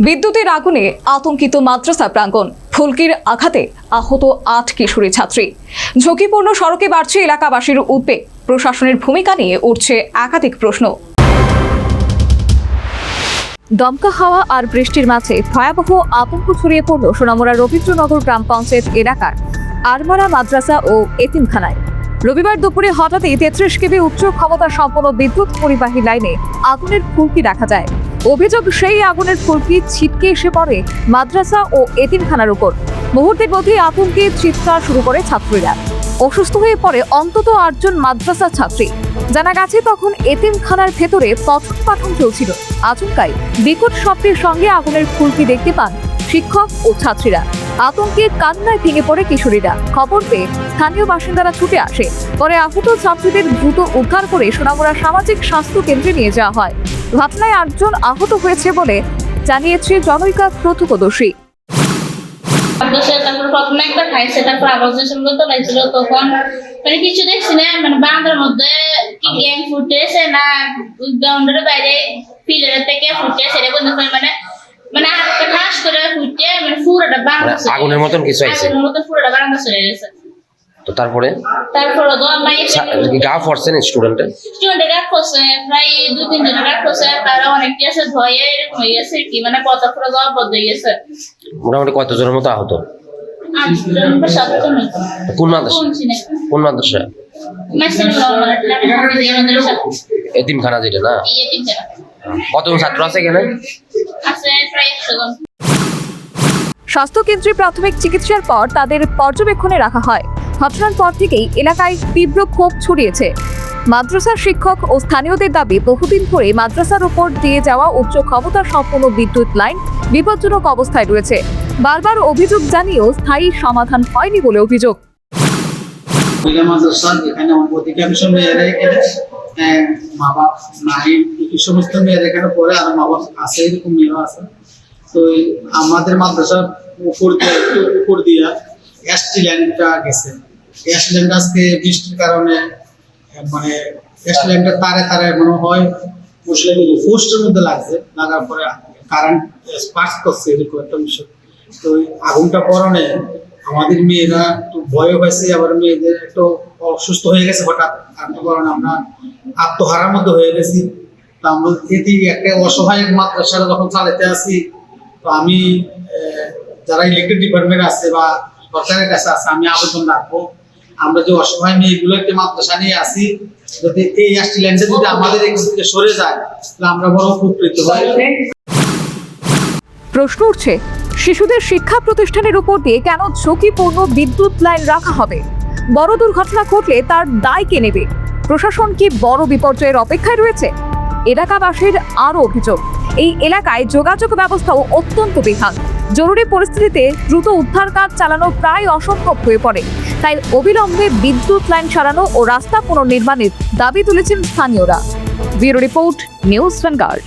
বিদ্যুতের আগুনে আতঙ্কিত মাদ্রাসা প্রাঙ্গণ, ফুলকির আঘাতে আহত ৮ কিশোরী ছাত্রী। ঝুঁকিপূর্ণ সড়কে বাড়ছে এলাকাবাসীর উদ্বেগ। প্রশাসনের ভূমিকা নিয়ে উঠছে একাধিক প্রশ্ন। দমকা হাওয়া আর বৃষ্টির মাঝে ভয়াবহ আতঙ্ক ছড়িয়ে পড়ল সোনামুড়া রবীন্দ্রনগর গ্রাম পঞ্চায়েত এলাকার আরমারা মাদ্রাসা ও এতিমখানায়। রবিবার দুপুরে হঠাৎই 33 কেভি উচ্চ ক্ষমতা সম্পন্ন বিদ্যুৎ পরিবাহী লাইনে আগুনের ফুলকি দেখা যায়। অভিযোগ, সেই আগুনের ফুলকি ছিটকে এসে পড়ে মাদ্রাসা ও এতিমখানার উপর। মুহূর্তের মধ্যেই আতঙ্কে চিৎকার শুরু করে ছাত্রীরা। অসুস্থ হয়ে পড়ে অন্তত 8 জন মাদ্রাসা ছাত্রী। জানা গেছে তখন এতিমখানার ভেতরে পঠন পাঠন চলছিল। আচমকাই বিকট শব্দের সঙ্গে আগুনের ফুলকি দেখতে পান শিক্ষক ও ছাত্রীরা। আতঙ্কে কান্নায় ভেঙে পড়ে কিশোরীরা। খবর পেয়ে স্থানীয় বাসিন্দারা ছুটে আসে। পরে আহত ছাত্রীদের দ্রুত উদ্ধার করে সোনামুড়া সামাজিক স্বাস্থ্য কেন্দ্রে নিয়ে যাওয়া হয়। ঘটনায় 8 জন আহত হয়েছে বলে জানিয়েছে জনৈকা প্রত্যক্ষদর্শী। প্রথমে একটা খাইছে, তারপর আবার যে সঙ্গে তো লাগছিল, তখন মানে কিছু দেখছি না, মানে বাঁধের মধ্যে কি গ্যাং ফুটেছে না গ্রাউন্ডের বাইরে পিলারের থেকে ফুটেছে, এটা বলতে মানে মানে ঠাস করে ফুটে মানে পুরোটা বারান্দা আগুনের মতন কিছু আছে, আগুনের মতন পুরোটা বারান্দা চলে গেছে। তো তারপরে গা ফরছেন স্টুডেন্টে গা ফসে প্রায় 2-3 জনের গা ফসে, তারা অনেকটি আছে ভয়ে এরকম হয়ে গেছে কি, মানে কথা পুরো জবাব বদলে গেছে। মোটামুটি কতজনের মতো আহত? 8 জন বা 7 জন। কোন মাদ্রাসা? কোন মাদ্রাসা? এতিমখানা যেটা না? কতজন ছাত্র আছে এখানে? আছে প্রায় 100 জন। স্বাস্থ্য কেন্দ্রে প্রাথমিক চিকিৎসার পর তাদের পর্যবেক্ষণে রাখা হয়। ঘটনার পর থেকেই এলাকায় তীব্র ক্ষোভ ছড়িয়েছে। মাদ্রাসার শিক্ষক ও স্থানীয়দের দাবি, বহুদিন ধরে মাদ্রাসার উপর দিয়ে যাওয়া উচ্চ ক্ষমতা সম্পন্ন বিদ্যুৎ লাইন বিপজ্জনক অবস্থায় রয়েছে। বারবার অভিযোগ জানিয়েও স্থায়ী সমাধান হয়নি বলে অভিযোগ। এখানে অধিকাংশ মেয়েরা মা বাপ নাই, এই সমস্ত মেয়েরা এখানে পড়ে, আর মা বাপ আছে, এরকম মেয়েরা আছে। তো আমাদের মাদ্রাসার উপর দিয়ে এসটি লাইনটা গেছে। এসটি লাইনটা আজকে বৃষ্টির কারণে মানে এসটি লাইনটা তারে তারে মনে হয় পোস্টের মধ্যে লাগছে, লাগার পরে কারেন্ট স্পার্ক করছে, এরকম একটা বিষয়। তো আগুনটা পড়ানে আমাদের মেয়েরা একটু ভয় হয়েছে, আবার মেয়েদের একটু অসুস্থ হয়ে গেছে হঠাৎ কারণে আমরা আত্মহারার মধ্যে হয়ে গেছি। তো আমরা এটি একটা অসহায় মাদ্রাসাটা যখন চালাতে আসি, তো আমি যারা ইলেকট্রিক ডিপার্টমেন্ট আছে বা সরকারের কাছে আছে, আমি আবেদন রাখবো, আমরা যে অসহায় মেয়েগুলো একটি মাদ্রাসা নিয়ে আসি, যদি এই এসটি লাইনটা যদি আমাদের এখান থেকে সরে যায়, তাহলে আমরা বড় উপকৃত হই। প্রশ্ন উঠছে, শিশুদের শিক্ষা প্রতিষ্ঠানের উপর দিয়ে কেন ঝুঁকিপূর্ণ বিদ্যুৎ লাইন রাখা হবে? বড় দুর্ঘটনা ঘটলে তার দায় কে নেবে? প্রশাসন কি বড় বিপর্যয়ের অপেক্ষায় রয়েছে? এলাকাবাসীর আরও অভিযোগ, এই এলাকায় যোগাযোগ ব্যবস্থাও অত্যন্ত বেহাল। জরুরি পরিস্থিতিতে দ্রুত উদ্ধার কাজ চালানো প্রায় অসম্ভব হয়ে পড়ে। তাই অবিলম্বে বিদ্যুৎ লাইন সরানো ও রাস্তা পুনর্নির্মাণের দাবি তুলেছেন স্থানীয়রা। Bureau report, news vanguard.